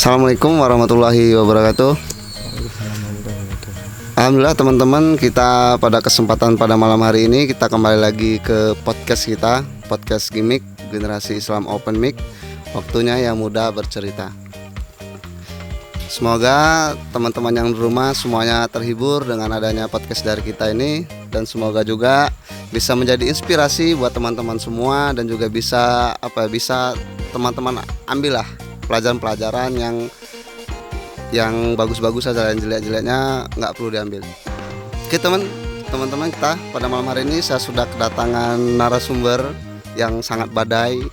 Assalamualaikum warahmatullahi wabarakatuh. Alhamdulillah teman-teman, kita pada kesempatan pada malam hari ini kita kembali lagi ke podcast kita, podcast Gimik Generasi Islam Open Mic. Waktunya yang muda bercerita. Semoga teman-teman yang di rumah semuanya terhibur dengan adanya podcast dari kita ini, dan semoga juga bisa menjadi inspirasi buat teman-teman semua, dan juga bisa teman-teman ambillah pelajaran-pelajaran yang bagus-bagus saja, yang jelek-jeleknya nggak perlu diambil. Oke teman-teman, kita pada malam hari ini saya sudah kedatangan narasumber yang sangat badai,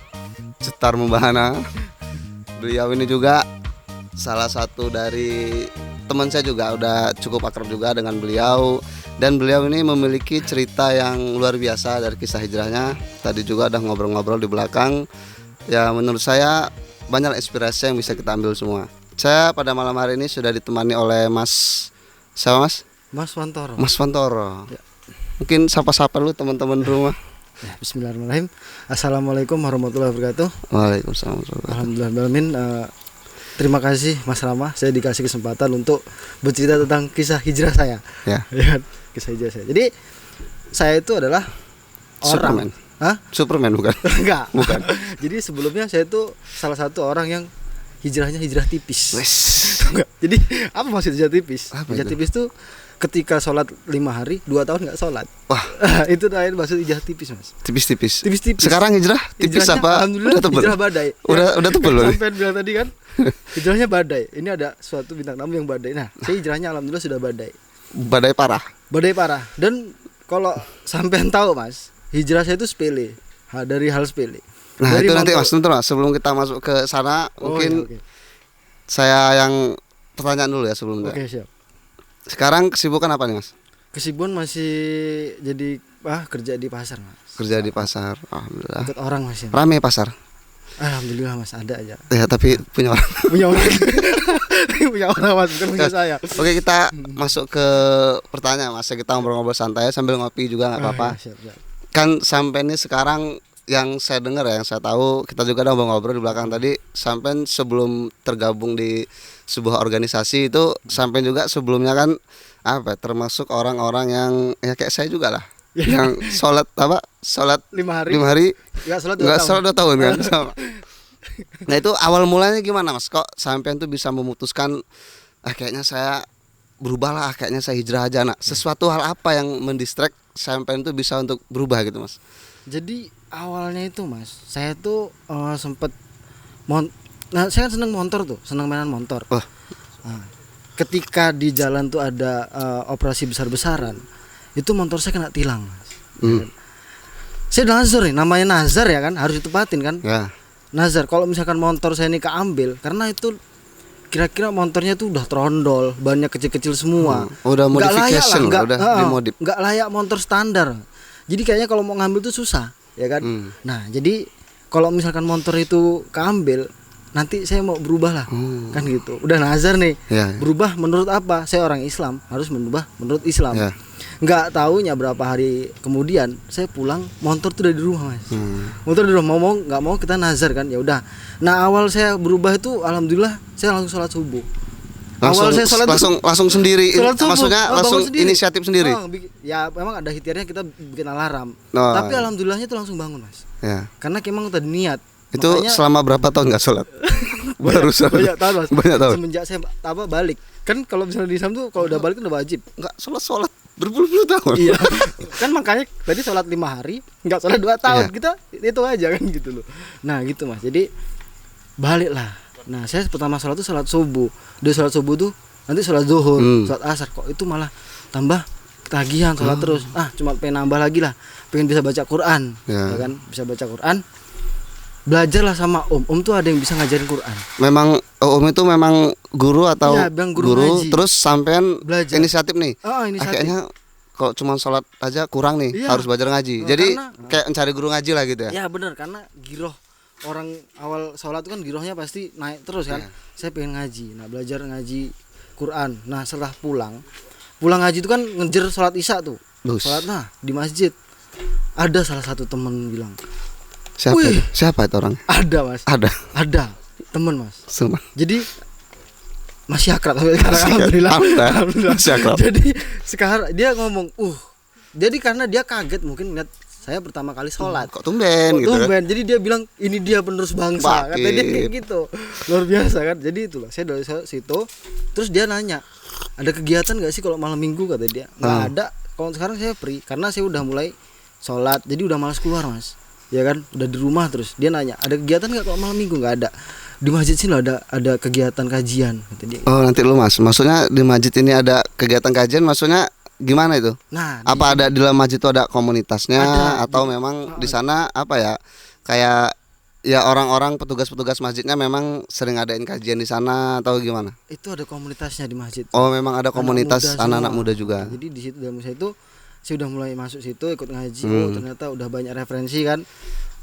cetar membahana. Beliau ini juga salah satu dari teman saya, juga udah cukup akrab juga dengan beliau, dan beliau ini memiliki cerita yang luar biasa dari kisah hijrahnya. Tadi juga udah ngobrol-ngobrol di belakang. Ya menurut saya banyak inspirasi yang bisa kita ambil semua. Saya pada malam hari ini sudah ditemani oleh Mas Wantoro. Mas Wantoro. Ya. Mungkin sapa-sapa lu teman-teman di rumah. Ya, bismillahirrahmanirrahim. Assalamualaikum warahmatullahi wabarakatuh. Waalaikumsalam. Alhamdulillahirrahmanirrahim. Terima kasih Mas Rama, saya dikasih kesempatan untuk bercerita tentang kisah hijrah saya. Ya. Kisah hijrah saya. Jadi saya itu adalah Superman. Superman bukan? Enggak. Bukan. Jadi sebelumnya saya itu salah satu orang yang hijrahnya hijrah tipis. Enggak. Jadi apa maksud hijrah tipis? Hijrah tipis itu ketika sholat 5 hari 2 tahun nggak sholat. Wah. Itu terakhir maksud hijrah tipis, Mas. Tipis-tipis. Tipis-tipis. Sekarang hijrah tipis apa? Alhamdulillah udah tebel. Hijrah badai. Udah tebel loh. Sampai bilang tadi kan. Hijrahnya badai. Ini ada suatu bintang tamu yang badai. Nah, saya hijrahnya alhamdulillah sudah badai. Badai parah. Badai parah. Dan kalau sampean tahu, Mas, hijrah saya itu sepele. Dari hal sepele. Nah, dari itu nanti Mas, sebelum kita masuk ke sana, mungkin okay. Saya yang pertanyaan dulu ya sebelumnya. Oke, siap. Sekarang kesibukan apa nih, Mas? Kesibukan masih jadi kerja di pasar, Mas. Kerja di pasar. Alhamdulillah. Ikut orang, Mas. Ya. Rame pasar. Alhamdulillah, Mas, ada aja. Ya, tapi punya orang. Punya orang. Punya orang, Mas, bukan punya saya. Oke, kita masuk ke pertanyaan, Mas. Kita ngobrol-ngobrol santai sambil ngopi juga enggak apa-apa. Ya, siap. Kan sampai ini sekarang yang saya dengar ya, yang saya tahu, kita juga udah ngobrol di belakang tadi, sampai sebelum tergabung di sebuah organisasi itu, sampai juga sebelumnya kan termasuk orang-orang yang ya kayak saya juga lah, yang sholat 5 hari nggak sholat 2 tahun kan sama. Nah itu awal mulanya gimana, Mas? Kok sampai itu bisa memutuskan kayaknya saya berubahlah, kayaknya saya hijrah aja. Nah sesuatu hal apa yang mendistract sampai itu bisa untuk berubah gitu, Mas? Jadi awalnya itu, Mas, saya tuh sempet saya kan seneng motor tuh, seneng mainan motor. Nah, ketika di jalan tuh ada operasi besar-besaran, itu motor saya kena tilang, Mas. Saya nazar nih, namanya nazar ya kan, harus ditepatin kan. Ya. Nazar, kalau misalkan motor saya ini keambil, karena itu kira-kira motornya tuh udah trondol, bannya kecil-kecil semua. Udah modification, udah dimodif. Nggak layak motor standar. Jadi kayaknya kalau mau ngambil tuh susah, ya kan? Nah, jadi kalau misalkan motor itu keambil, nanti saya mau berubah lah, kan gitu. Udah nazar nih, berubah menurut apa? Saya orang Islam, harus berubah menurut Islam. Nggak taunya berapa hari kemudian saya pulang, motor tuh udah di rumah, Mas. Motor di rumah, mau nggak mau kita nazar kan, ya udah. Nah awal saya berubah itu, alhamdulillah saya langsung sholat subuh. Langsung sendiri, maksudnya langsung sendiri. Inisiatif sendiri. Ya memang ada ikhtiarnya, kita bikin alarm. Tapi alhamdulillahnya itu langsung bangun, Mas. Ya. Karena memang tadi niat. Itu makanya, selama berapa tahun nggak sholat? banyak tahun, Mas. Banyak tahun. Semenjak saya balik. Kan kalau misalnya di Islam tuh kalau udah balik kan udah wajib. Nggak sholat berpuluh-puluh tahun. Iya. Kan makanya tadi sholat 5 hari, nggak sholat 2 tahun. Kita itu aja kan gitu loh. Nah gitu, Mas. Jadi baliklah. Nah saya pertama sholat tuh sholat subuh. Udah sholat subuh tuh nanti sholat zuhur, sholat asar, kok itu malah tambah ketagihan sholat terus. Cuma pengen nambah lagi lah, pengen bisa baca Quran, ya kan, bisa baca Quran. Belajarlah sama Om tuh ada yang bisa ngajarin Quran. Memang Om itu memang guru atau guru terus sampean inisiatif nih. Kayaknya kalau cuma sholat aja kurang nih, harus belajar ngaji. Jadi kayak mencari guru ngaji lah gitu ya. Ya benar, karena giroh orang awal sholat itu kan girohnya pasti naik terus kan. Saya pengen ngaji, nah belajar ngaji Quran. Nah setelah pulang ngaji itu kan ngejar sholat isya tuh. Sholat di masjid. Ada salah satu temen bilang, Siapa itu orang? Ada, Mas. Ada temen, Mas. Sumpah. Jadi masih akrab sampai sekarang. Alhamdulillah. Masih akrab. Jadi sekarang dia ngomong, jadi karena dia kaget mungkin lihat saya pertama kali sholat. Kok tumben gitu kan? Jadi dia bilang ini dia penerus bangsa. Kata dia kayak gitu. Luar biasa kan. Jadi itulah saya dari situ. Terus dia nanya, ada kegiatan gak sih kalau malam minggu, kata dia. Nggak ada. Kalau sekarang saya free karena saya udah mulai sholat. Jadi udah malas keluar mas. Ya kan, udah di rumah terus. Dia nanya, ada kegiatan nggak kalau malam minggu? Nggak ada. Di masjid sini ada kegiatan kajian, kata dia. Oh nanti lu mas, maksudnya di masjid ini ada kegiatan kajian, maksudnya gimana itu? Nah, apa ada di dalam masjid itu ada komunitasnya atau di, memang di sana apa ya? Kayak ya orang-orang petugas-petugas masjidnya memang sering adain kajian di sana atau gimana? Itu ada komunitasnya di masjid. Oh memang ada komunitas anak-anak muda juga. Jadi di situ dalam saya itu saya udah mulai masuk situ ikut ngaji. Ternyata udah banyak referensi kan.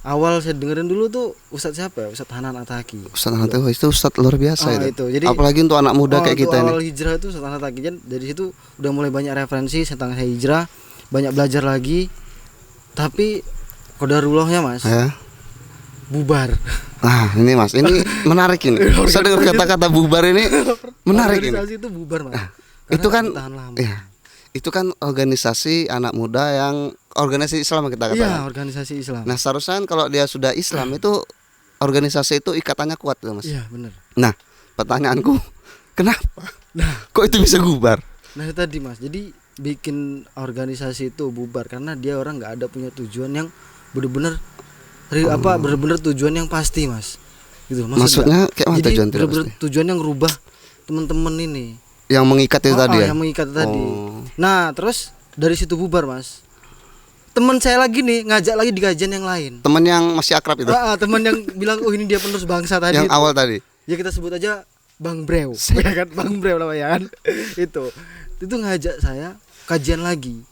Awal saya dengerin dulu tuh Ustadz siapa ya? Ustadz Hanan Ataki. Ustadz Hanan Ataki itu Ustadz luar biasa itu. Jadi apalagi untuk anak muda kayak kita ini. Awal hijrah itu Ustadz Hanan Ataki. Dari situ udah mulai banyak referensi tentang saya hijrah, banyak belajar lagi. Tapi qadarullahnya mas, bubar. Nah ini mas, ini menarik ini. Saya dengar kata-kata bubar ini menarik ini. Organisasi itu bubar mas. Itu kan, ya, itu kan organisasi anak muda yang organisasi Islam kita katakan. Iya, organisasi Islam. Nah, seharusnya kalau dia sudah Islam itu organisasi itu ikatannya kuat tuh, Mas. Iya, benar. Nah, pertanyaanku, kenapa? Kok itu bisa bubar? Nah, tadi Mas. Jadi bikin organisasi itu bubar karena dia orang nggak ada punya tujuan yang benar-benar benar-benar tujuan yang pasti, Mas. Gitu. Maksudnya kayak mana tujuan tidak pasti? Tujuan yang rubah teman-teman ini. Yang mengikat itu tadi ya? Yang mengikat tadi. Nah, terus dari situ bubar, Mas. Teman saya lagi nih ngajak lagi di kajian yang lain. Teman yang masih akrab itu. Teman yang bilang ini dia penerus bangsa tadi. Yang awal tadi. Ya kita sebut aja Bang Brew. Ya kan, Bang Brew namanya kan. Itu ngajak saya kajian lagi.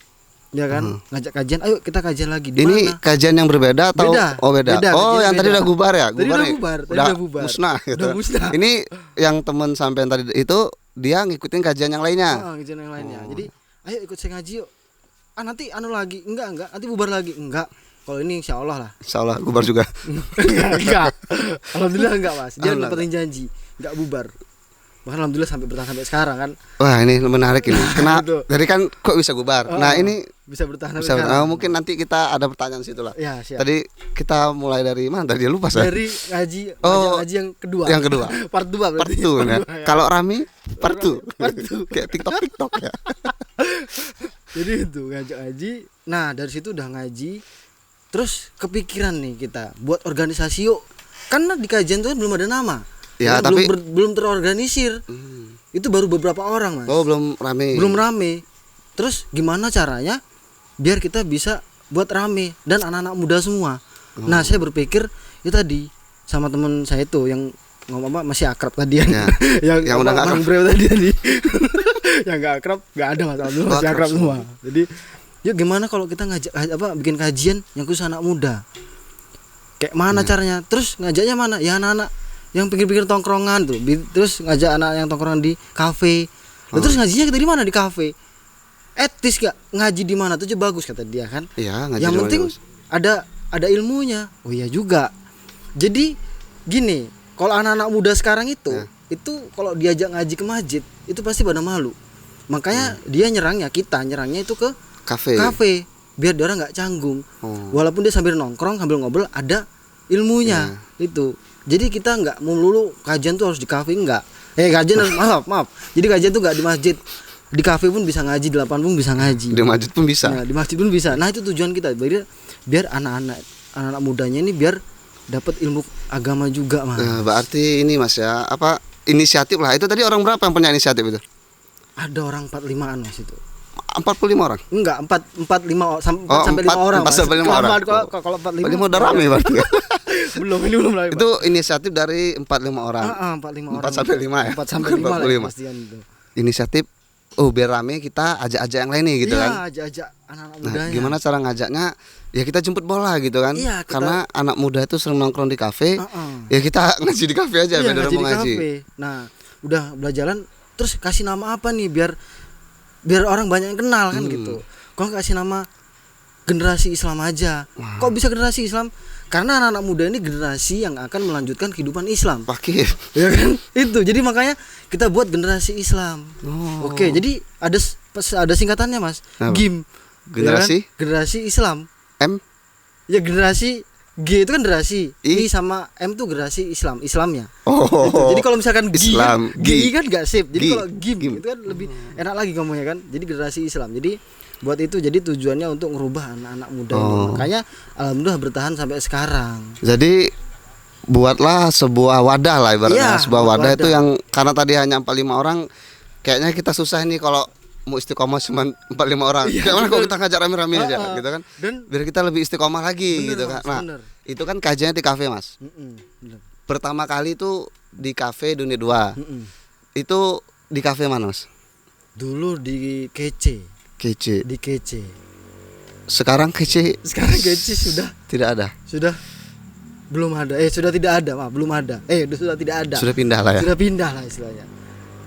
Ya kan? Ngajak kajian, ayo kita kajian lagi. Ini mana? Kajian yang berbeda atau beda. Oh, beda. Oh, yang tadi udah bubar ya? Tadi udah bubar. Musnah gitu. Udah musnah. Ini yang teman sampean tadi itu dia ngikutin kajian yang lainnya. Kajian yang lainnya. Jadi, ayo ikut saya ngaji yuk. Nanti lagi enggak nanti bubar lagi enggak, kalau ini insya Allah lah, insya Allah bubar juga. enggak alhamdulillah enggak mas, dia dapetin janji enggak bubar, bahkan alhamdulillah sampai bertahan sampai sekarang kan. Wah ini menarik ini, kenapa dari kan kok bisa bubar. Nah ini bisa bertahan sampai sekarang. Mungkin nanti kita ada pertanyaan situ lah ya, siap. Tadi kita mulai dari mana tadi, lupa saya dari ngaji yang kedua part 2 part 2 ya. Kalau Rami part 2 kayak TikTok ya. Jadi itu ngajak ngaji. Nah dari situ udah ngaji, terus kepikiran nih kita buat organisasi yuk. Karena di kajian itu kan belum ada nama. Ya tapi belum terorganisir. Itu baru beberapa orang mas. Oh belum rame. Terus gimana caranya biar kita bisa buat rame dan anak-anak muda semua. Nah saya berpikir ya tadi sama teman saya itu yang ngomong masih akrab tadi ya. yang udah nggak akrab tadi. Yang nggak akrab nggak ada masalah, masih akrab semua. Jadi yuk gimana kalau kita ngajak bikin kajian yang khusus anak muda, kayak mana caranya, terus ngajaknya mana ya, anak-anak yang pikir-pikir tongkrongan tuh, terus ngajak anak yang tongkrongan di kafe. Terus ngajinya kita di mana, di kafe, etis gak ngaji di mana tuh bagus kata dia kan. Yang penting bagus. ada ilmunya. Oh iya juga. Jadi gini, kalau anak-anak muda sekarang itu kalau diajak ngaji ke masjid itu pasti pada malu. Makanya dia nyerangnya itu ke kafe biar dia orang nggak canggung. Walaupun dia sambil nongkrong sambil ngobrol ada ilmunya itu. Jadi kita nggak melulu kajian tuh harus di kafe, enggak. Kajian maaf. Jadi kajian tuh nggak di masjid. Di kafe pun bisa ngaji, di lapangan pun bisa ngaji. Di masjid pun bisa. Nah, di masjid pun bisa. Nah, itu tujuan kita. Biar anak-anak mudanya ini biar dapat ilmu agama juga, Mas. Nah, berarti ini Mas ya, inisiatif lah. Itu tadi orang berapa yang punya inisiatif itu? Ada orang 45-an Mas itu. 45 orang? Enggak, 45 sampai 5 orang. 4 sampai 5 orang. Kalau 45 udah rame berarti. belum lagi. Itu inisiatif dari 45 orang. 45 orang. 4 sampai 5 ya. 4 sampai 5 lah pastian itu. Inisiatif biar rame kita ajak-ajak yang lain nih gitu kan. Iya, ajak anak-anak mudanya. Gimana cara ngajaknya? Ya kita jemput bola gitu kan. Iya, karena anak muda itu sering nongkrong di kafe. Ya kita ngaji di kafe aja biar mau ngaji. Nah, udah belajaran terus kasih nama apa nih biar orang banyak yang kenal kan gitu. Kalau kasih nama generasi Islam aja. Kok bisa generasi Islam? Karena anak-anak muda ini generasi yang akan melanjutkan kehidupan Islam. Fakir. Ya kan? Itu. Jadi makanya kita buat generasi Islam. Oke, jadi ada singkatannya, Mas. Apa? GIM. Generasi? Ya kan? Generasi Islam. M? Ya generasi G itu kan generasi, I sama M tuh generasi Islamnya. Oh. Gitu. Jadi kalau misalkan G Islam, kan, GI kan gak sip. Jadi G. kalau GIM itu kan lebih enak lagi ngomongnya kan. Jadi generasi Islam. Jadi buat itu, jadi tujuannya untuk merubah anak-anak muda ini. Makanya alhamdulillah bertahan sampai sekarang. Jadi buatlah sebuah wadah lah ibaratnya, sebuah wadah itu yang karena tadi hanya 45 orang, kayaknya kita susah nih kalau mau istiqomah cuma 45 orang. Kayak mana kalau kita ngajak rame-rame aja gitu kan. Dan biar kita lebih istiqomah lagi gitu kan. Nah, itu kan kajiannya di kafe, Mas. Pertama kali itu di kafe Dunia 2. Itu di kafe mana, Mas? Dulu di Kece. Di Kece. Sekarang Kece sudah tidak ada. Sudah belum ada. Sudah tidak ada, Pak. Belum ada. Sudah tidak ada. Sudah pindah lah ya. Sudah pindah lah istilahnya.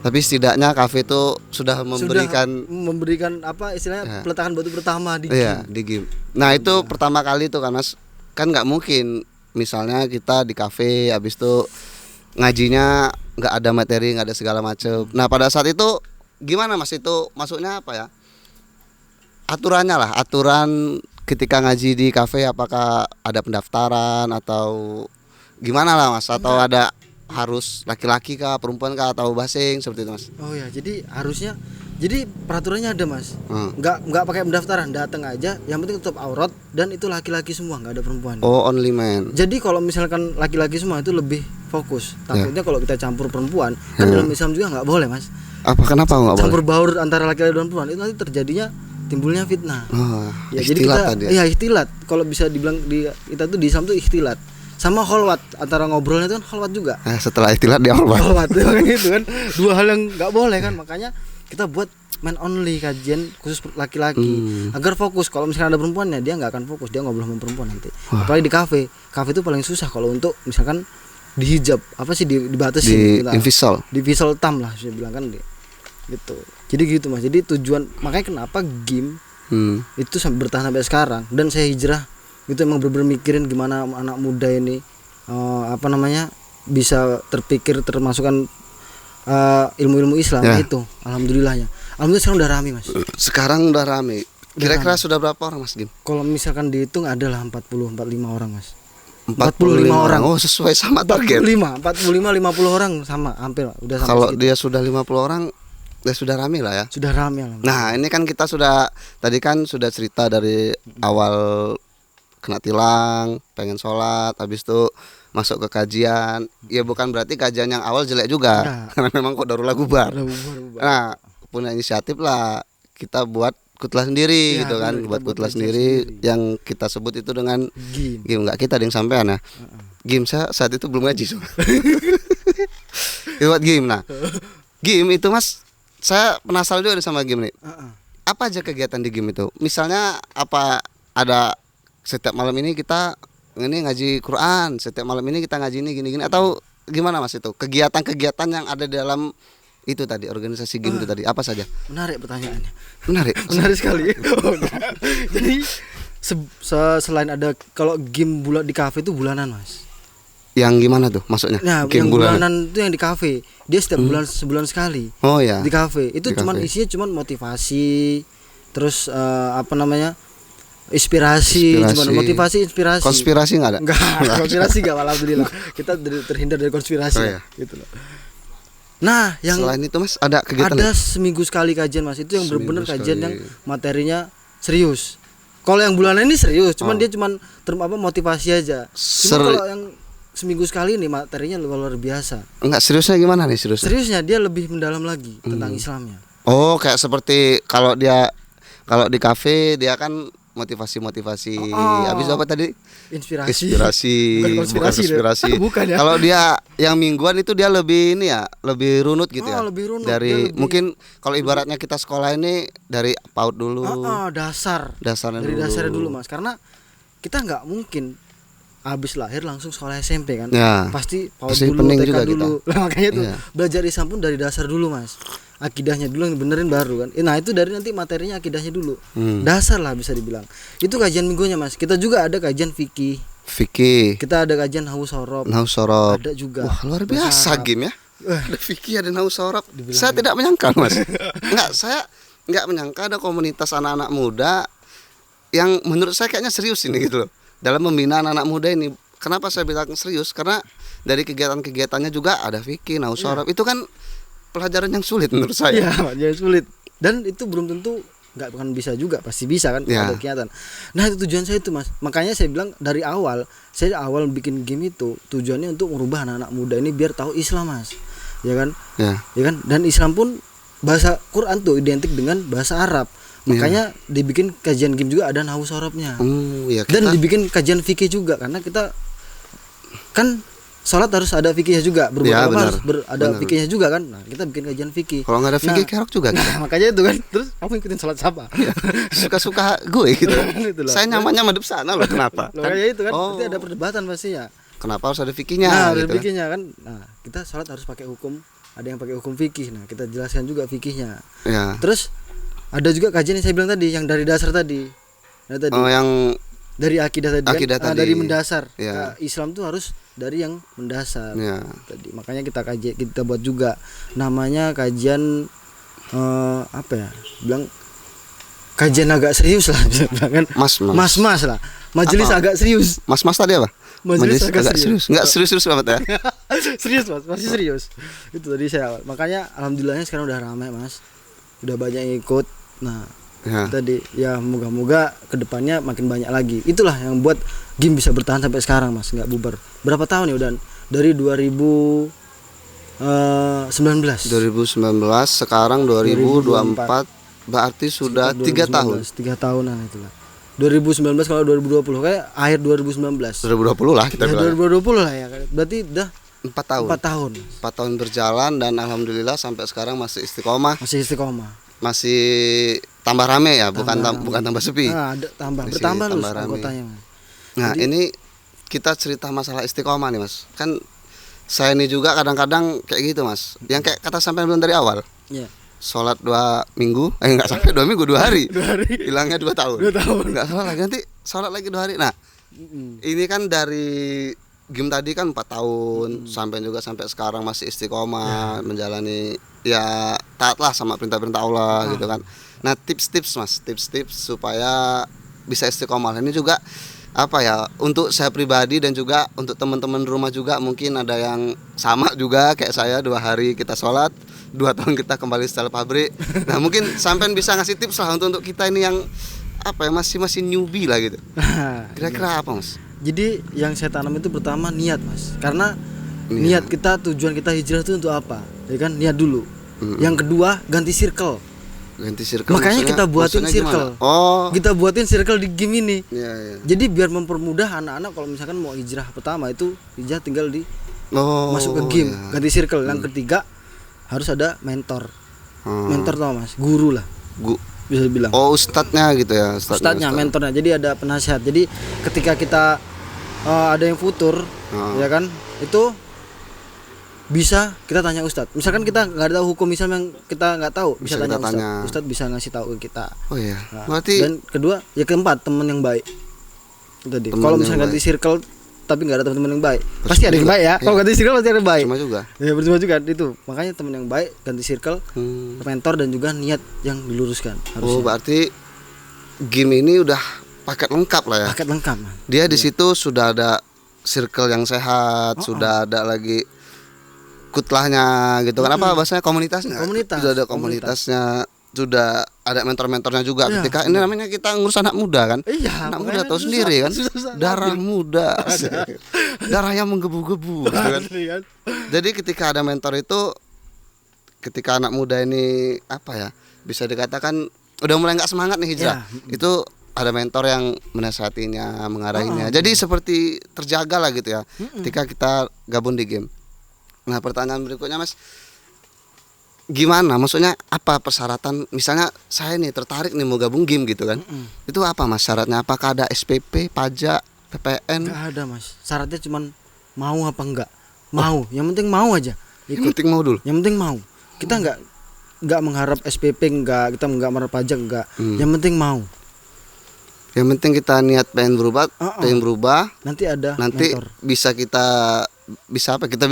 Tapi setidaknya kafe itu sudah memberikan apa istilahnya peletakan batu pertama di di game. Nah, itu pertama kali tuh kan, Mas. Kan nggak mungkin misalnya kita di kafe habis itu ngajinya nggak ada materi, nggak ada segala macam. Nah, pada saat itu gimana, Mas? Itu masuknya apa ya? Aturan ketika ngaji di kafe, apakah ada pendaftaran atau gimana lah, Mas? Atau ada harus laki-laki kah, perempuan kah, atau basing seperti itu, Mas? Oh ya, jadi harusnya, jadi peraturannya ada, Mas. Nggak pakai pendaftaran, datang aja, yang penting tutup aurat, dan itu laki-laki semua, nggak ada perempuan. Oh, only man. Jadi kalau misalkan laki-laki semua itu lebih fokus. Takutnya kalau kita campur perempuan, kan dalam Islam juga nggak boleh, Mas. Kenapa nggak boleh? Campur baur antara laki-laki dan perempuan itu nanti terjadinya timbulnya fitnah. Ya, jadi kita ikhtilat. Kalau bisa dibilang kita tuh di Islam tuh ikhtilat. Sama kholwat, antara ngobrolnya itu kan kholwat juga. Setelah ikhtilat dia kholwat. Itu kan dua hal yang nggak boleh kan. Makanya kita buat man only, kajian khusus laki-laki agar fokus. Kalau misalkan ada perempuannya, dia nggak akan fokus, dia ngobrol sama perempuan nanti. Apalagi di kafe itu paling susah kalau untuk misalkan dihijab, apa sih dibatasi di visual tam lah saya bilang kan gitu. Jadi gitu, Mas. Jadi tujuan, makanya kenapa game itu bertahan sampai sekarang, dan saya hijrah itu emang bener-bener mikirin gimana anak muda ini bisa termasukkan ilmu-ilmu Islam itu. Alhamdulillah sekarang udah rame, Mas. Sekarang udah rame. Kira-kira sudah berapa orang, Mas Gim? Kalau misalkan dihitung adalah 45 orang, Mas. 45 orang. Oh, sesuai sama target. 50 orang sama, hampir udah sama. Kalau dia sudah 50 orang, ya sudah rame lah ya. Sudah rame lah. Nah, ini kan kita tadi kan sudah cerita dari awal kena tilang, pengen sholat, habis itu masuk ke kajian. Ya bukan berarti kajian yang awal jelek juga, karena memang kok darulah bubar. Nah, punya inisiatif lah kita buat kutlah sendiri gitu kan, buat kutlah sendiri yang kita sebut itu dengan game. Nggak kita yang sampean ya. Game saya saat itu belum ngaji so. Buat game. Nah, game itu, Mas, saya penasaran juga sama game nih. Apa aja kegiatan di game itu? Misalnya ada setiap malam ini kita ngaji Quran, setiap malam ini kita ngaji ini gini-gini, atau gimana, Mas? Itu kegiatan-kegiatan yang ada di dalam itu tadi, organisasi game itu tadi, apa saja? Menarik pertanyaannya. Menarik sekali. Jadi selain ada, kalau game di kafe itu bulanan, Mas. Yang gimana tuh maksudnya? Nah, game yang bulanan itu yang di kafe, dia setiap sebulan sekali. Oh ya. Di kafe itu isinya motivasi, terus inspirasi. Cuman motivasi, inspirasi. Konspirasi nggak ada? Enggak, konspirasi nggak, alhamdulillah. Kita terhindar dari konspirasi. Gitu loh. Nah, yang selain itu, Mas, ada kegiatan? Ada seminggu sekali kajian, Mas. Itu yang benar-benar kajian yang materinya serius. Kalau yang bulanan ini serius, dia motivasi aja. Cuma kalau yang seminggu sekali ini materinya luar biasa. Enggak, seriusnya gimana nih seriusnya? Seriusnya dia lebih mendalam lagi tentang Islamnya. Oh, kayak seperti kalau di kafe dia kan motivasi. Habis apa tadi? Inspirasi. Bukan konspirasi. Bukan ya. Kalau dia yang mingguan itu dia lebih lebih runut gitu ya. Lebih runut. Mungkin kalau ibaratnya kita sekolah ini dari PAUD dulu. Dasarnya dulu, Mas. Karena kita nggak mungkin habis lahir langsung sekolah SMP kan. Pasti PAUD dulu, TK dulu. Makanya tuh belajar Islam pun dari dasar dulu, Mas. akidahnya dulu yang benerin baru kan. Nah itu dari nanti materinya akidahnya dulu, dasar lah bisa dibilang. Itu kajian minggunya mas. Kita juga ada kajian fikih. Kita ada kajian nahwu sorob. Ada juga. Wah luar biasa game ya. Ada fikih, ada nahwu sorob. Saya tidak menyangka mas. Saya nggak menyangka ada komunitas anak-anak muda yang menurut saya kayaknya serius ini gitu loh dalam membina anak-anak muda ini. Kenapa saya bilang serius? Karena dari kegiatan-kegiatannya juga ada fikih, nahwu sorob. Itu kan pelajaran yang sulit menurut saya. Iya, sulit. Dan itu belum tentu nggak akan bisa juga, pasti bisa kan ada kegiatan. Nah itu tujuan saya itu mas. Makanya saya bilang dari awal, saya bikin game itu tujuannya untuk merubah anak-anak muda ini biar tahu Islam mas, ya kan? Ya kan? Dan Islam pun bahasa Quran tuh identik dengan bahasa Arab. Makanya dibikin kajian game juga ada nahwu sorobnya. Dan dibikin kajian fikih juga karena kita kan sholat harus ada fikihnya juga, harus ada fikihnya juga kan. Nah kita bikin kajian fikih. Kalau nggak ada fikih kerok juga kan. Nah, makanya itu kan. Terus kamu ikutin sholat siapa? Suka-suka gue gitu. Saya nyamannya madep sana loh. Kenapa? Kayak itu kan. Berarti ada perdebatan pastinya. Kenapa harus ada fikihnya? Nah ada fikihnya kan. Nah kita sholat harus pakai hukum. Ada yang pakai hukum fikih. Nah kita jelaskan juga fikihnya. Terus ada juga kajian yang saya bilang tadi, yang dari dasar tadi. Yang dari akidah tadi kan. Dari mendasar. Islam tuh harus dari yang mendasar tadi. Makanya kita buat juga namanya kajian bilang kajian agak serius lah kan. Mas lah. Majelis agak serius. Mas tadi apa? Majelis agak serius. Enggak serius banget ya. Serius mas, masih serius. Itu tadi saya awal. Makanya alhamdulillahnya sekarang udah ramai mas. Udah banyak yang ikut. Nah tadi ya moga-moga kedepannya makin banyak lagi. Itulah yang buat game bisa bertahan sampai sekarang mas, nggak bubar. Berapa tahun ya udah? Dari 2019 sekarang 2024 berarti sudah 3 tahun. 3 tahunan itulah. 2019 kalau 2020 kayak akhir 2019. 2020 lah kita bilang. 2020 lah ya. Berarti udah 4 tahun. 4 tahun berjalan dan alhamdulillah sampai sekarang masih istiqomah. Masih tambah rame ya, bukan tambah sepi. Ada bertambah loh anggotanya. Nah, ini kita cerita masalah istiqomah nih, Mas. Kan saya ini juga kadang-kadang kayak gitu, Mas. Yang kayak kata sampai bilang dari awal. Sholat 2 minggu, enggak sampai 2 minggu, 2 hari. Hilangnya 2 tahun. 2 tahun. Enggak salah lagi, nanti sholat lagi 2 hari. Nah, ini kan dari game tadi kan 4 tahun sampai sekarang masih istiqomah menjalani ya taatlah sama perintah-perintah Allah gitu kan. Nah tips-tips mas, supaya bisa istiqomah ini juga apa ya, untuk saya pribadi dan juga untuk teman-teman rumah juga mungkin ada yang sama juga kayak saya, 2 hari kita sholat, 2 tahun kita kembali setelah pabrik. Nah mungkin sampean bisa ngasih tips lah untuk kita ini yang apa ya, masih newbie lah gitu. Kira-kira apa mas? Jadi yang saya tanam itu pertama niat mas, karena niat kita, tujuan kita hijrah itu untuk apa, ya kan, niat dulu. Yang kedua ganti circle. Makanya kita buatin circle. Kita buatin circle di game ini. Jadi biar mempermudah anak-anak kalau misalkan mau hijrah pertama itu hijrah tinggal di masuk ke game, ganti circle. Yang ketiga harus ada mentor. Mentor tau mas, guru lah. Bisa bilang. Ustadznya gitu ya. Ustadznya, mentornya. Jadi ada penasihat. Jadi ketika kita ada yang futur, ya kan, itu bisa kita tanya ustadz. Misalkan kita nggak tahu hukum Islam yang kita nggak tahu, bisa tanya ustadz. Ustadz bisa ngasih tahu ke kita. Nah, berarti. Dan kedua, ya keempat, teman yang baik. Tadi. Kalau misalnya ganti circle tapi nggak ada teman yang baik, pasti ada yang baik ya. Kalau ganti circle pasti ada yang baik. Percuma juga. Ya percuma juga itu. Makanya teman yang baik, ganti circle, mentor dan juga niat yang diluruskan. Harusnya. Berarti game ini udah paket lengkap lah ya. Paket lengkap. Dia di situ sudah ada circle yang sehat, sudah ada lagi kutlahnya gitu kan, apa bahasanya, komunitasnya. Sudah ada komunitasnya, sudah ada mentor-mentornya juga. Ketika ini namanya kita ngurus anak muda kan. Anak muda tahu sendiri kan. Darah muda. Darah yang menggebu-gebu gitu kan. Jadi ketika ada mentor itu, ketika anak muda ini apa ya, bisa dikatakan udah mulai nggak semangat nih hijrah. Itu ada mentor yang menasihatinya, mengarahinya. Jadi seperti terjaga lah gitu ya. Ketika kita gabung di game. Nah pertanyaan berikutnya mas, gimana? Maksudnya apa persyaratan? Misalnya saya nih tertarik nih mau gabung game gitu kan. Itu apa mas syaratnya? Apakah ada SPP, pajak, PPN? Nggak ada mas. Syaratnya cuma mau apa enggak. Mau. Yang penting mau aja. Yang penting mau dulu. Yang penting mau. Kita nggak mengharap SPP, nggak, kita nggak mengharap pajak, nggak. Yang penting mau. Yang penting kita niat pengen berubah, Nanti ada nanti mentor.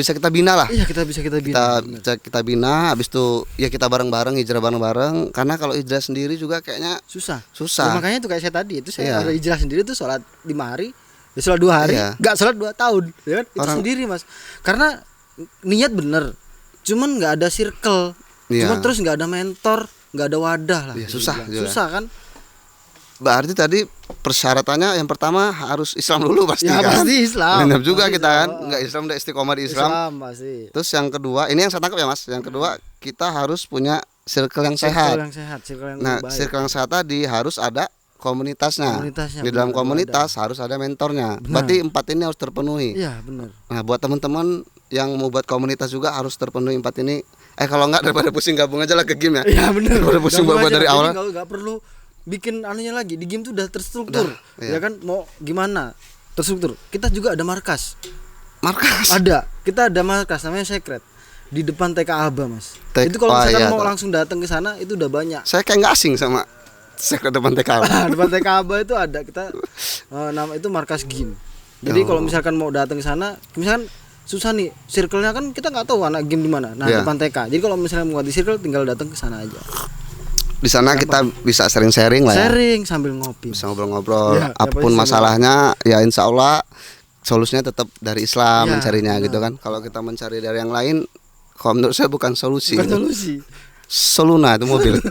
Kita bina lah. Iya, kita bina. Kita bina, habis itu ya kita bareng-bareng hijrah bareng-bareng. Karena kalau hijrah sendiri juga kayaknya susah. Ya, makanya itu kayak saya tadi itu, saya hijrah sendiri tuh sholat 5 hari, ya sholat 2 hari, nggak sholat 2 tahun, ya kan? Itu sendiri Mas. Karena niat bener, cuman nggak ada circle, cuman terus nggak ada mentor, nggak ada wadah lah. Ya, susah kan? Berarti tadi persyaratannya yang pertama harus Islam dulu pasti ya, kan? Pasti Islam. Benar juga kita kan, nggak Islam udah istiqomah di Islam. Pasti. Terus yang kedua, ini yang saya tangkap ya Mas. Yang kedua, kita harus punya circle yang sehat. Circle yang baik. Circle yang sehat tadi harus ada komunitasnya. Di dalam komunitas harus ada mentornya. Berarti 4 ini harus terpenuhi. Iya, benar. Nah, buat teman-teman yang mau buat komunitas juga harus terpenuhi 4 ini. Kalau nggak, daripada pusing gabung aja lah ke game ya. Iya, benar. Daripada pusing buat dari awal. Nggak perlu bikin anunya lagi, di game tuh udah terstruktur. Ya kan, mau gimana terstruktur. Kita juga ada markas. Kita ada markas namanya Secret di depan TK Aba Mas. Itu kalau misalkan mau langsung datang ke sana itu udah banyak. Saya kayak nggak asing sama Secret depan TK Aba. Depan TK Aba itu ada kita, nama itu markas game. Jadi kalau misalkan mau datang ke sana, misalkan susah nih circle-nya kan, kita nggak tahu anak game di mana. Nah, depan TK. Jadi kalau misalnya mau ganti circle tinggal datang ke sana aja. Di sana kita bisa sharing-sharing lah ya. Sharing sambil ngopi. Bisa ngobrol-ngobrol. Apapun masalahnya ya insya Allah solusinya tetap dari Islam mencarinya gitu kan. Kalau kita mencari dari yang lain, kalau menurut saya bukan solusi. Soluna itu mobil.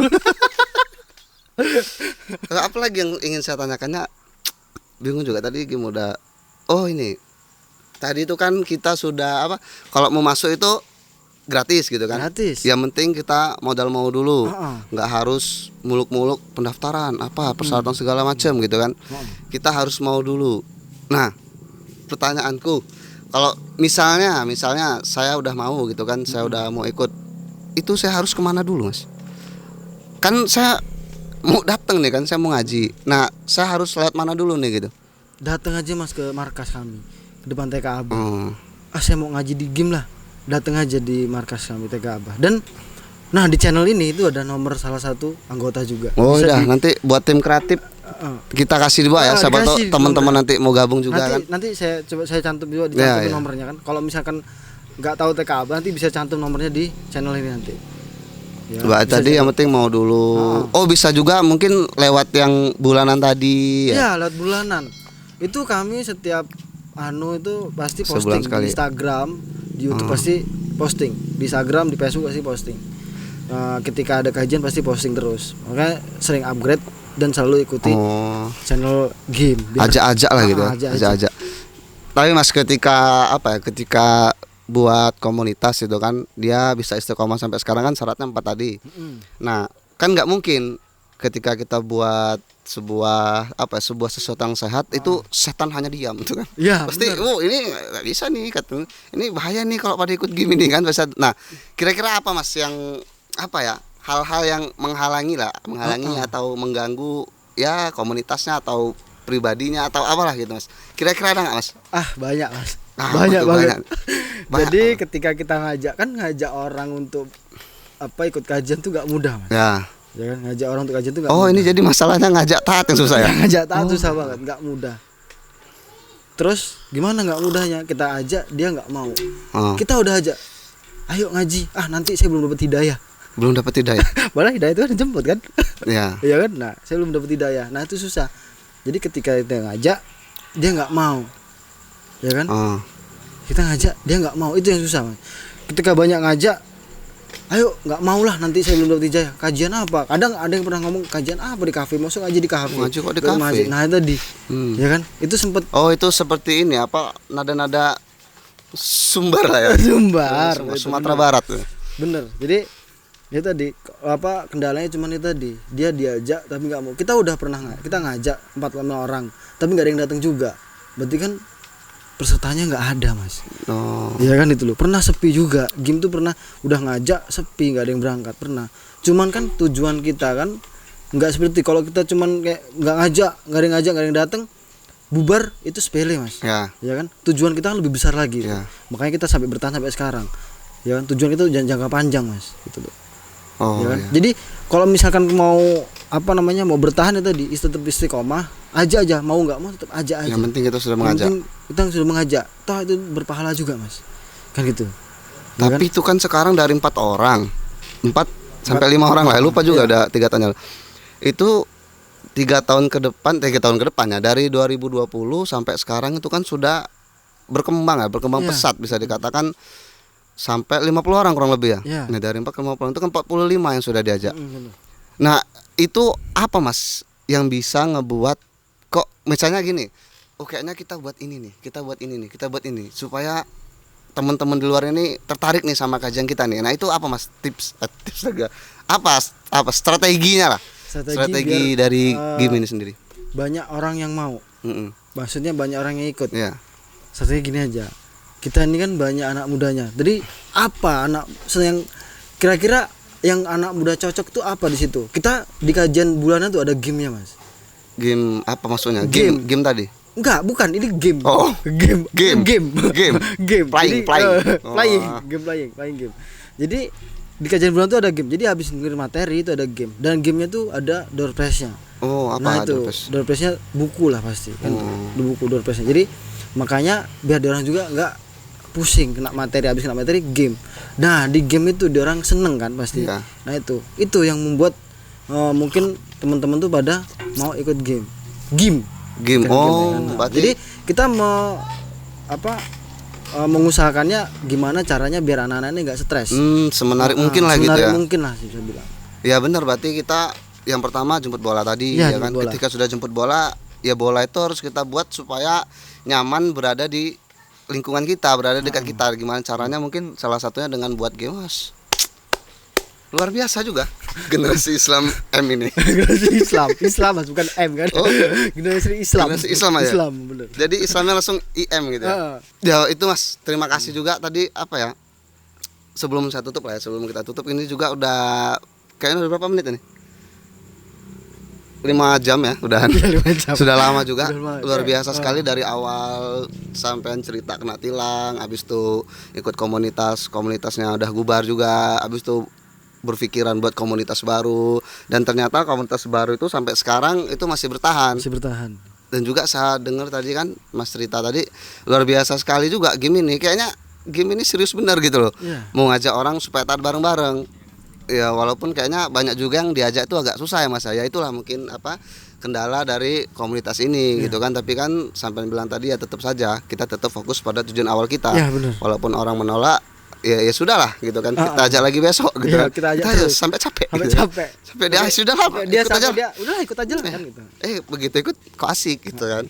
Apalagi yang ingin saya tanyakannya, bingung juga tadi Gim udah. Oh ini. Tadi itu kan kita sudah apa? Kalau mau masuk itu gratis gitu kan. Gratis. Yang penting kita modal mau dulu. Nggak harus muluk-muluk pendaftaran persyaratan segala macam gitu kan. Kita harus mau dulu. Nah, pertanyaanku, kalau misalnya saya udah mau gitu kan, saya udah mau ikut, itu saya harus kemana dulu Mas? Kan saya mau datang nih kan, saya mau ngaji. Nah, saya harus lewat mana dulu nih gitu? Datang aja Mas ke markas kami, ke depan TK Aba. Saya mau ngaji di game lah. Datang aja di markas kami TK Aba. Dan nah di channel ini itu ada nomor salah satu anggota juga. Nanti buat tim kreatif kita kasih juga ya, siapa tahu teman-teman nanti mau gabung juga kan. Nanti saya cantum juga, dicantum nomornya kan. Kalau misalkan nggak tahu TK Aba, nanti bisa cantum nomornya di channel ini nanti. Tadi yang penting mau dulu. Bisa juga mungkin lewat yang bulanan tadi ya. Lewat bulanan. Itu kami setiap itu pasti posting di Instagram, di YouTube pasti posting, di Instagram, di Facebook pasti posting. Ketika ada kajian pasti posting terus. Makanya sering upgrade dan selalu ikuti channel game. Ajak-ajak lah gitu. Ajak-ajak. Tapi Mas ketika buat komunitas itu kan dia bisa istiqomah sampai sekarang kan syaratnya 4 tadi. Nah, kan nggak mungkin ketika kita buat sebuah sesuatu yang sehat itu setan hanya diam gitu kan. Ya, pasti ini nggak bisa nih kata, ini bahaya nih kalau pada ikut game ini kan. Nah, kira-kira apa Mas yang hal-hal yang menghalangi atau mengganggu ya komunitasnya atau pribadinya atau apalah gitu Mas. Kira-kira ada nggak Mas? Banyak Mas. Banyak banget. Jadi ketika kita ngajak orang untuk ikut kajian tuh gak mudah Mas. Ya kan, ngajak orang untuk kajian tuh gak mudah. Ini jadi masalahnya ngajak taat yang susah ya. Ngajak taat susah banget, gak mudah. Terus gimana gak mudahnya? Kita ajak dia gak mau. Kita udah ajak, ayo ngaji. Nanti saya belum dapat hidayah. Malah hidayah itu kan dijemput kan. Iya kan. Nah, saya belum dapat hidayah. Nah, itu susah. Jadi ketika kita ngajak dia gak mau, ya kan. Kita ngajak dia nggak mau, itu yang susah Mas. Ketika banyak ngajak, ayo nggak mau lah, nanti saya belum dapat hidayah. Kajian apa? Kadang ada yang pernah ngomong kajian apa di kafe, masuk ngaji di kafe. Ngaji kok di kafe. Nah itu tadi, ya kan, itu sempet. Itu seperti ini nada-nada Sumbar lah ya. Sumbar. Sumatera Barat. Bener. Jadi itu tadi kendalanya cuman itu tadi, dia diajak tapi nggak mau. Kita udah pernah kita ngajak 4-5 orang, tapi nggak ada yang datang juga. Berarti kan pesertanya nggak ada Mas. Iya kan itu loh. Pernah sepi juga. Game tuh pernah udah ngajak sepi, nggak ada yang berangkat, pernah. Cuman kan tujuan kita kan nggak seperti kalau kita cuman kayak nggak ngajak, nggak ada yang datang, bubar itu sepele Mas. Ya kan. Tujuan kita kan lebih besar lagi. Makanya kita sampai bertahan sampai sekarang. Ya kan. Tujuan itu jangka panjang Mas. Gitu loh. Ya kan? Jadi kalau misalkan mau mau bertahan itu tadi tetap istiqomah aja mau nggak mau tetap aja. Yang penting kita sudah mengajak. Kita sudah mengajak. Toh itu berpahala juga Mas. Kan gitu. Tapi kan? Itu kan sekarang dari 4 orang 4 sampai 5 orang lah. Lupa juga ada 3 tahun. Itu 3 tahun ke depannya dari 2020 sampai sekarang itu kan sudah berkembang pesat bisa dikatakan sampai 50 orang kurang lebih ya. Nah, dari 4 ke 50 itu kan 45 yang sudah diajak. Nah, itu apa Mas yang bisa ngebuat kok misalnya gini, kayaknya kita buat ini nih, kita buat ini supaya teman-teman di luar ini tertarik nih sama kajian kita nih. Nah, itu apa Mas tips juga? Apa strateginya lah? Strategi dari game ini sendiri. Banyak orang yang mau. Maksudnya banyak orang yang ikut. Strategi gini aja. Kita ini kan banyak anak mudanya. Jadi apa anak yang kira-kira yang anak muda cocok tuh apa di situ? Kita di kajian bulanan tuh ada gamenya Mas. Game apa maksudnya? Game tadi? Enggak, bukan. Ini game. Game. Playing game. Jadi di kajian bulanan tuh ada game. Jadi habis dengerin materi itu ada game. Dan gamenya tuh ada door prize-nya. Nah itu door prize-nya buku lah pasti kan. Buku door prize-nya. Jadi makanya biar dia orang juga enggak pusing habis kena materi game. Nah di game itu dia orang seneng kan pasti. Nah itu yang membuat mungkin teman-teman tuh pada mau ikut game. Jadi kita mau mengusahakannya gimana caranya biar anak-anak ini nggak stres. Semenarik mungkin lah gitu ya. Semenarik mungkin lah bisa bilang. Ya benar, berarti kita yang pertama jemput bola tadi ya kan. Bola. Ketika sudah jemput bola, ya bola itu harus kita buat supaya nyaman berada di lingkungan kita, berada dekat kita. Gimana caranya? Mungkin salah satunya dengan buat game. Mas, luar biasa juga generasi Islam M ini. Generasi Islam Mas, bukan M kan. Generasi Islam aja. Islam bener. Jadi Islamnya langsung IM gitu ya. Ya itu Mas, terima kasih juga tadi sebelum saya tutup lah ya, sebelum kita tutup ini juga udah kayaknya udah berapa menit ini? 5 jam ya udahan. 5 jam. Sudah lama juga. Luar biasa sekali dari awal sampai cerita kena tilang, habis itu ikut komunitasnya udah bubar juga, habis itu berpikiran buat komunitas baru, dan ternyata komunitas baru itu sampai sekarang itu masih bertahan. Dan juga saya dengar tadi kan Mas cerita tadi luar biasa sekali juga game ini. Kayaknya game ini serius benar gitu loh. Mau ngajak orang supaya taat bareng-bareng. Ya walaupun kayaknya banyak juga yang diajak itu agak susah ya Mas. Ya itulah mungkin kendala dari komunitas ini gitu kan. Tapi kan sampai bilang tadi ya tetap saja kita tetap fokus pada tujuan awal kita. Walaupun orang menolak ya sudahlah gitu kan. Kita ajak lagi besok gitu kan. Kita ajak sampai capek. Sampai dia sudah lah. Ikut aja lah kan gitu. Begitu ikut kok asik gitu kan.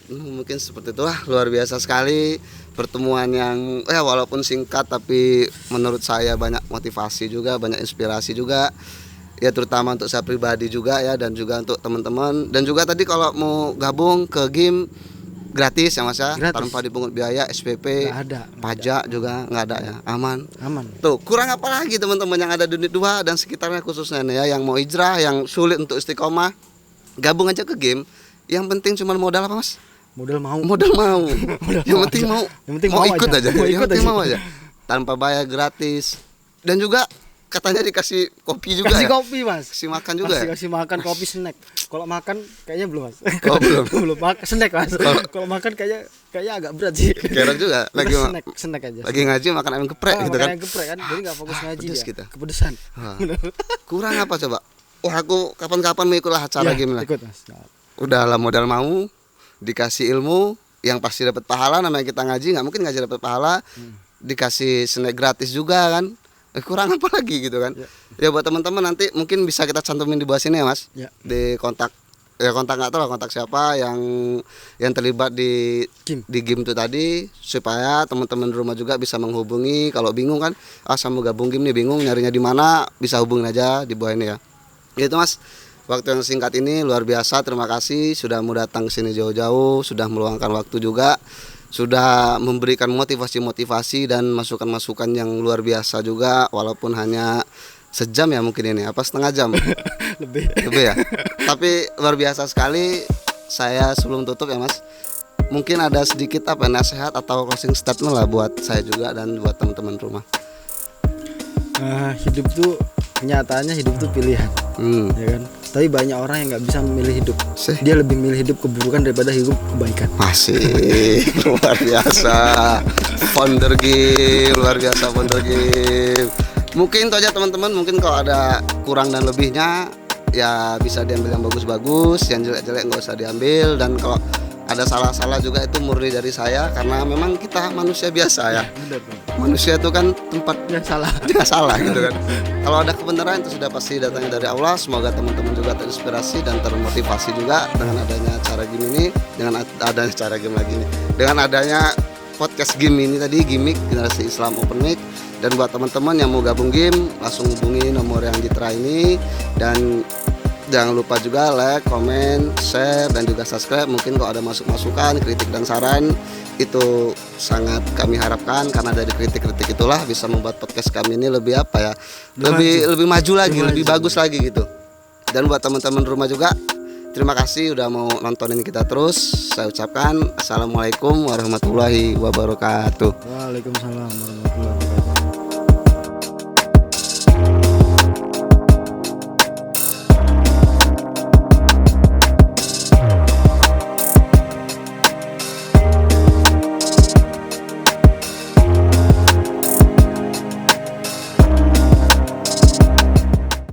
Mungkin seperti itulah, luar biasa sekali pertemuan yang walaupun singkat tapi menurut saya banyak motivasi juga, banyak inspirasi juga ya, terutama untuk saya pribadi juga ya, dan juga untuk teman-teman. Dan juga tadi kalau mau gabung ke game gratis ya Mas ya, tanpa dipungut biaya, SPP, pajak juga nggak ada ya, aman. Tuh kurang apa lagi teman-teman yang ada di Unit 2 dan sekitarnya khususnya nih ya, yang mau hijrah, yang sulit untuk istiqomah, gabung aja ke game. Yang penting cuma modal apa Mas? Modal mau. Yang penting mau ikut aja. Yang penting mau aja. Tanpa bayar, gratis. Dan juga katanya dikasih kopi juga. Kasih kopi Mas. Kasih makan juga. Kasih makan kopi, snack. Kalau makan kayaknya belum Mas. Belum makan snack Mas. Kalau makan kayaknya agak berat sih. Keren juga. Lagi snack aja. Lagi ngaji makan ayam geprek gitu kan. Ayam geprek kan. Jadi enggak fokus ngaji ya. Kepedesan. Kurang apa coba? Aku kapan-kapan mau ikutlah acara game lah. Ikut Mas. Udah lah modal mau, dikasih ilmu yang pasti dapat pahala. Namanya kita ngaji nggak mungkin ngaji dapat pahala. Dikasih snack gratis juga kan, kurang apa lagi gitu kan. Ya buat teman-teman nanti mungkin bisa kita cantumin di bawah sini ya Mas, di kontak nggak tahu lah kontak siapa yang terlibat di game itu tadi, supaya teman-teman di rumah juga bisa menghubungi. Kalau bingung kan, saya mau gabung game nih, bingung nyarinya di mana, bisa hubungin aja di bawah ini ya. Gitu Mas, waktu yang singkat ini luar biasa. Terima kasih sudah mau datang ke sini jauh-jauh, sudah meluangkan waktu juga, sudah memberikan motivasi dan masukan-masukan yang luar biasa juga, walaupun hanya sejam ya mungkin ini, apa setengah jam lebih ya. Tapi luar biasa sekali. Saya sebelum tutup ya Mas, mungkin ada sedikit nasihat atau closing statement lah buat saya juga dan buat teman-teman rumah. Hidup tuh kenyataannya, hidup tuh pilihan, ya kan. Tapi banyak orang yang nggak bisa memilih hidup. Dia lebih milih hidup keburukan daripada hidup kebaikan. Masih luar biasa. Founder Game, luar biasa Founder Game. Mungkin itu aja teman-teman. Mungkin kalau ada kurang dan lebihnya ya bisa diambil yang bagus-bagus, yang jelek-jelek nggak usah diambil. Dan kalau ada salah-salah juga itu murni dari saya, karena memang kita manusia biasa ya. Manusia itu kan tempatnya salah gitu kan. Kalau ada kebenaran itu sudah pasti datangnya dari Allah. Semoga teman-teman juga terinspirasi dan termotivasi juga dengan adanya cara game ini, dengan adanya cara game lagi ini, dengan adanya podcast game ini tadi, Gimik Generasi Islam Open Mic. Dan buat teman-teman yang mau gabung game, langsung hubungi nomor yang Jitra ini. Dan jangan lupa juga like, komen, share, dan juga subscribe. Mungkin kalau ada masukan, kritik dan saran, itu sangat kami harapkan, karena dari kritik-kritik itulah bisa membuat podcast kami ini lebih apa ya, lebih maju lagi, lebih bagus lagi gitu. Dan buat teman-teman rumah juga, terima kasih udah mau nontonin kita terus. Saya ucapkan assalamualaikum warahmatullahi wabarakatuh. Waalaikumsalam warahmatullahi wabarakatuh.